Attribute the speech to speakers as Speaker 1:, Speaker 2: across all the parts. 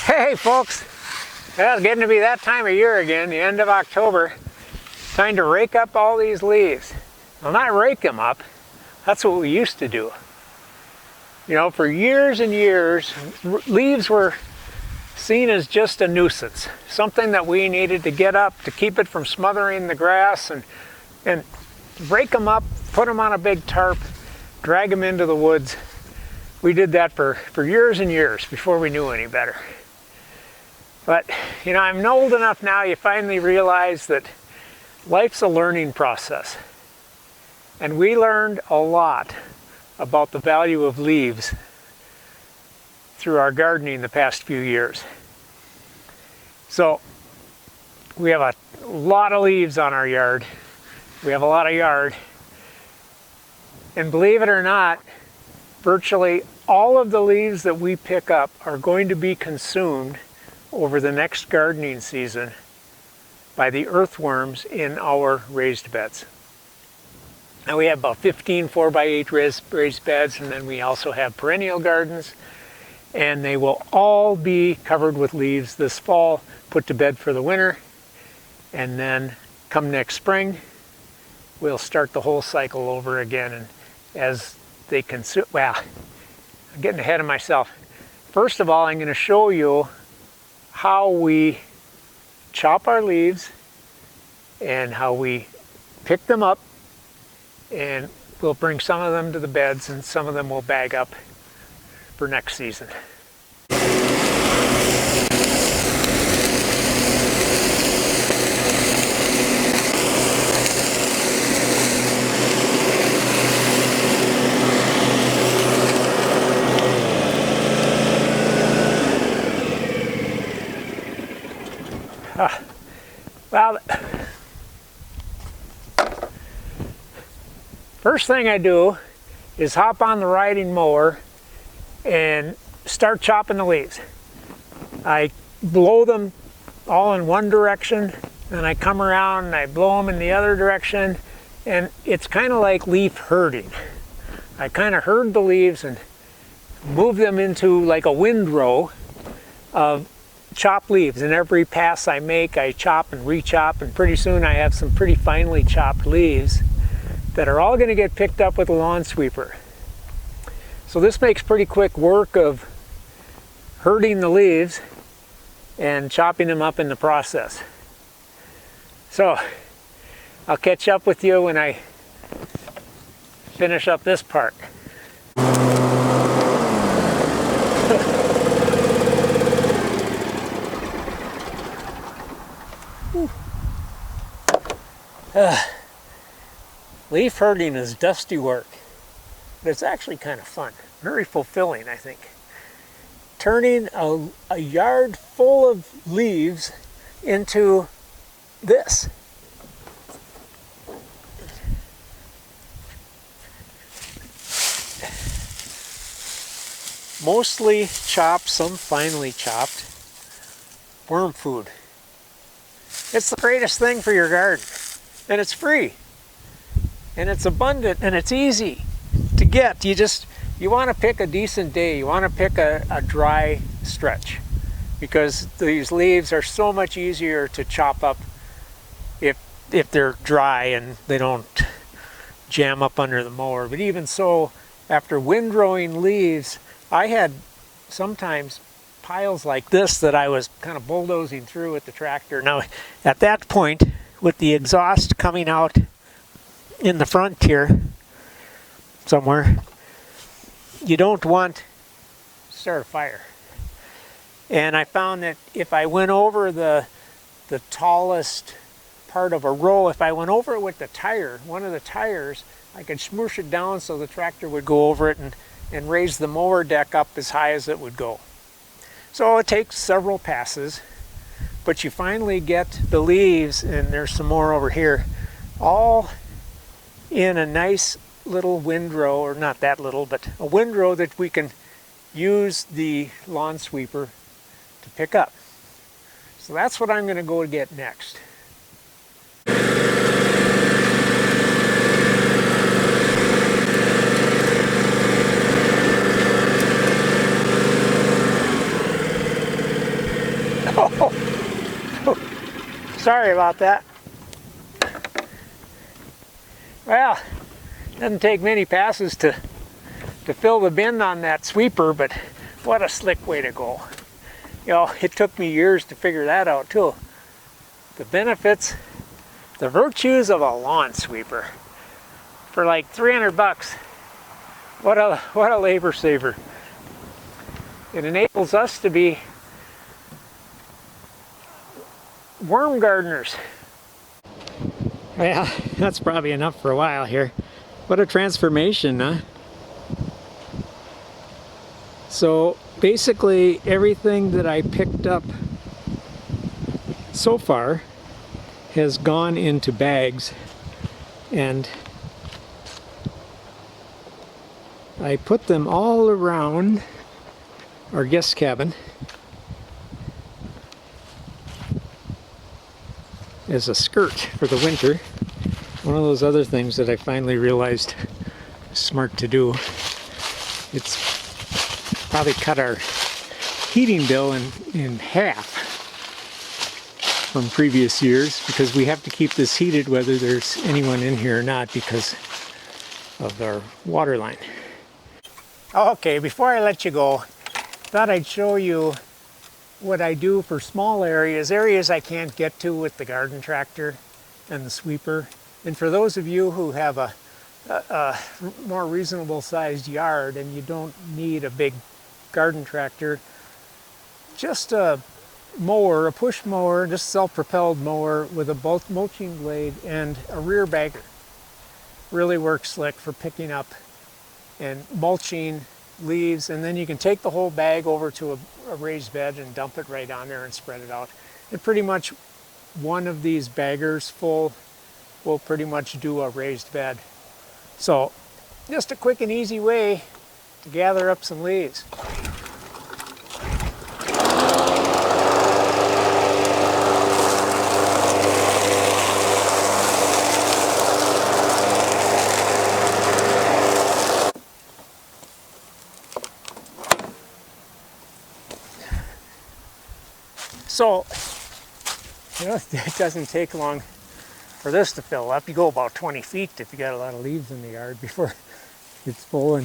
Speaker 1: Hey folks, well, it's getting to be that time of year again, the end of October. Time to rake up all these leaves. Well, not rake them up, that's what we used to do. You know, for years and years, leaves were seen as just a nuisance, something that we needed to get up to keep it from smothering the grass and rake them up, put them on a big tarp, drag them into the woods. We did that for years and years before we knew any better. But, you know, I'm old enough now, you finally realize that life's a learning process. And we learned a lot about the value of leaves through our gardening the past few years. So, we have a lot of leaves on our yard. We have a lot of yard. And believe it or not, virtually all of the leaves that we pick up are going to be consumed over the next gardening season by the earthworms in our raised beds. Now we have about 15 4x8 raised beds, and then we also have perennial gardens, and they will all be covered with leaves this fall, put to bed for the winter, and then come next spring, we'll start the whole cycle over again. And as they consume, well, I'm getting ahead of myself. First of all, I'm going to show you how we chop our leaves and how we pick them up, and we'll bring some of them to the beds and some of them we'll bag up for next season. Well, first thing I do is hop on the riding mower and start chopping the leaves. I blow them all in one direction, and I come around and I blow them in the other direction, and it's kind of like leaf herding. I kind of herd the leaves and move them into like a windrow of chopped leaves, and every pass I make I chop and re-chop, and pretty soon I have some pretty finely chopped leaves that are all going to get picked up with a lawn sweeper. So this makes pretty quick work of herding the leaves and chopping them up in the process. So I'll catch up with you when I finish up this part. Leaf herding is dusty work, but it's actually kind of fun. Very fulfilling, I think. Turning a yard full of leaves into this. Mostly chopped, some finely chopped worm food. It's the greatest thing for your garden, and it's free, and it's abundant, and it's easy to get. You want to pick a decent day. You want to pick a dry stretch, because these leaves are so much easier to chop up if they're dry and they don't jam up under the mower. But even so, after windrowing leaves, I had sometimes piles like this that I was kind of bulldozing through with the tractor. Now, at that point, with the exhaust coming out in the front here somewhere, you don't want to start a fire. And I found that if I went over the tallest part of a row, if I went over it with the tire, one of the tires, I could smoosh it down so the tractor would go over it and raise the mower deck up as high as it would go. So it takes several passes, but you finally get the leaves, and there's some more over here, all in a nice little windrow, or not that little, but a windrow that we can use the lawn sweeper to pick up. So that's what I'm going to go get next. Sorry about that. Well, it doesn't take many passes to fill the bin on that sweeper, but what a slick way to go. You know, it took me years to figure that out too. The benefits, the virtues of a lawn sweeper. For like 300 bucks. What a labor saver. It enables us to be worm gardeners. Well, that's probably enough for a while here. What a transformation, huh? So basically everything that I picked up so far has gone into bags, and I put them all around our guest cabin as a skirt for the winter. One of those other things that I finally realized is smart to do. It's probably cut our heating bill in half from previous years, because we have to keep this heated whether there's anyone in here or not because of our water line. Okay, before I let you go, thought I'd show you what I do for small areas I can't get to with the garden tractor and the sweeper. And for those of you who have a more reasonable sized yard and you don't need a big garden tractor, just a mower, a push mower, just self-propelled mower with a mulching blade and a rear bagger really works slick for picking up and mulching leaves, and then you can take the whole bag over to a raised bed and dump it right on there and spread it out. And pretty much one of these baggers full will pretty much do a raised bed. So just a quick and easy way to gather up some leaves. So, you know, it doesn't take long for this to fill up. You go about 20 feet if you got a lot of leaves in the yard before it's full,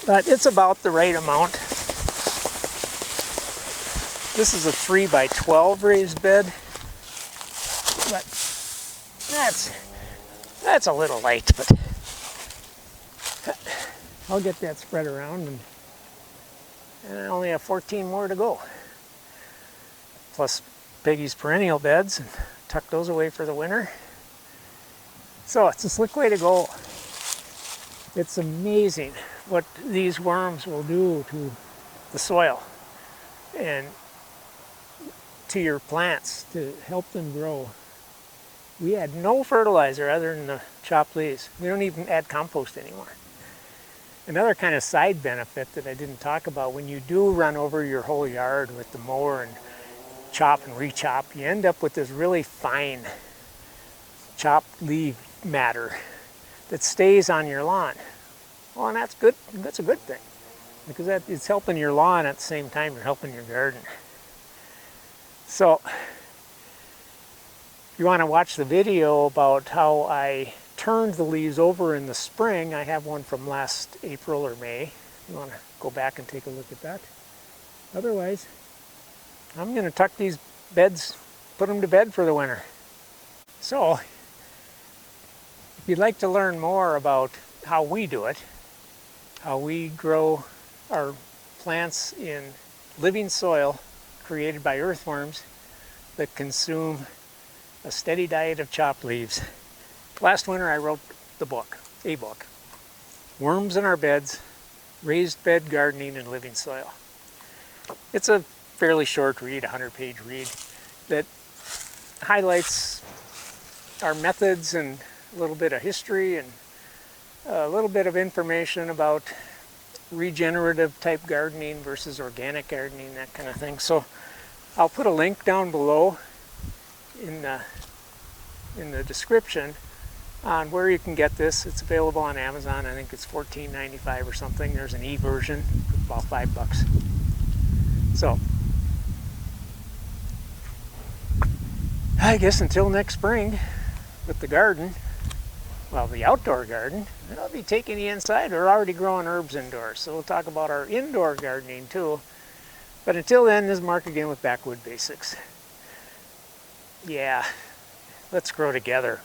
Speaker 1: but it's about the right amount. This is a 3 by 12 raised bed, but that's a little light, but I'll get that spread around, and I only have 14 more to go. Plus Peggy's perennial beds, and tuck those away for the winter. So it's a slick way to go. It's amazing what these worms will do to the soil and to your plants to help them grow. We add no fertilizer other than the chopped leaves. We don't even add compost anymore. Another kind of side benefit that I didn't talk about, when you do run over your whole yard with the mower and chop and re-chop, you end up with this really fine chopped leaf matter that stays on your lawn. Well, and that's good. That's a good thing, because it's helping your lawn at the same time you're helping your garden. So if you want to watch the video about how I turned the leaves over in the spring, I have one from last April or May. You want to go back and take a look at that. Otherwise, I'm going to tuck these beds, put them to bed for the winter. So, if you'd like to learn more about how we do it, how we grow our plants in living soil created by earthworms that consume a steady diet of chopped leaves. Last winter I wrote a book, Worms in Our Beds, Raised Bed Gardening in Living Soil. It's a fairly short read, 100-page read, that highlights our methods and a little bit of history and a little bit of information about regenerative type gardening versus organic gardening, that kind of thing. So I'll put a link down below in the description on where you can get this. It's available on Amazon. I think it's $14.95 or something. There's an e-version, about $5. So I guess until next spring with the garden, well, the outdoor garden, and I'll be taking you inside. We're already growing herbs indoors, so we'll talk about our indoor gardening too. But until then, this is Mark again with Backwood Basics. Yeah, let's grow together.